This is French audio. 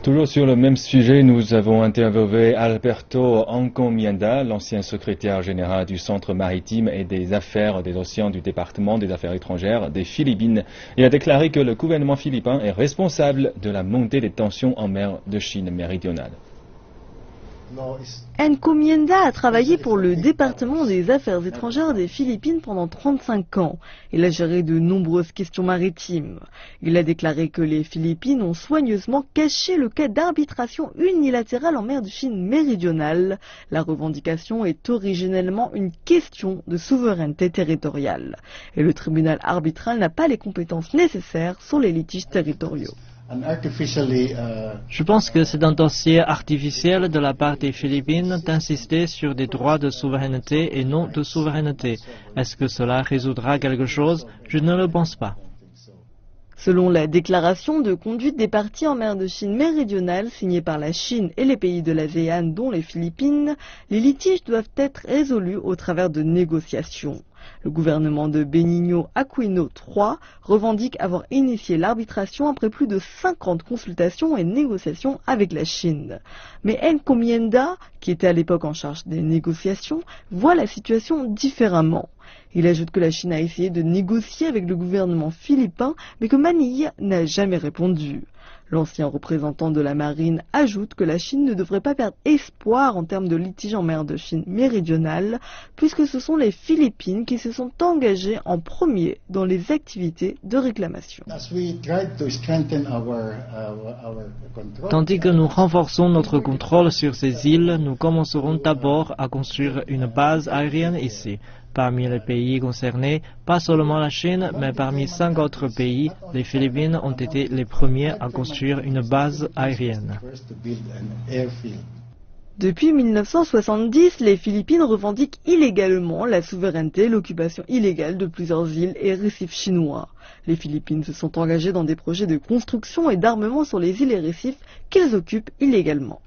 Toujours sur le même sujet, nous avons interviewé Alberto Encomienda, l'ancien secrétaire général du Centre maritime et des affaires des océans du département des affaires étrangères des Philippines. Il a déclaré que le gouvernement philippin est responsable de la montée des tensions en mer de Chine méridionale. Encomienda a travaillé pour le département des affaires étrangères des Philippines pendant 35 ans. Il a géré de nombreuses questions maritimes. Il a déclaré que les Philippines ont soigneusement caché le cas d'arbitration unilatérale en mer de Chine méridionale. La revendication est originellement une question de souveraineté territoriale. Et le tribunal arbitral n'a pas les compétences nécessaires sur les litiges territoriaux. Je pense que c'est un dossier artificiel de la part des Philippines d'insister sur des droits de souveraineté et non de souveraineté. Est-ce que cela résoudra quelque chose? Je ne le pense pas. Selon la déclaration de conduite des parties en mer de Chine méridionale signée par la Chine et les pays de l'ASEAN dont les Philippines, les litiges doivent être résolus au travers de négociations. Le gouvernement de Benigno Aquino III revendique avoir initié l'arbitration après plus de 50 consultations et négociations avec la Chine. Mais Encomienda, qui était à l'époque en charge des négociations, voit la situation différemment. Il ajoute que la Chine a essayé de négocier avec le gouvernement philippin, mais que Manille n'a jamais répondu. L'ancien représentant de la marine ajoute que la Chine ne devrait pas perdre espoir en termes de litige en mer de Chine méridionale, puisque ce sont les Philippines qui se sont engagées en premier dans les activités de réclamation. Tandis que nous renforçons notre contrôle sur ces îles, nous commencerons d'abord à construire une base aérienne ici. Parmi les pays concernés, pas seulement la Chine, mais parmi 5 autres pays, les Philippines ont été les premiers à construire une base aérienne. Depuis 1970, les Philippines revendiquent illégalement la souveraineté et l'occupation illégale de plusieurs îles et récifs chinois. Les Philippines se sont engagées dans des projets de construction et d'armement sur les îles et récifs qu'ils occupent illégalement.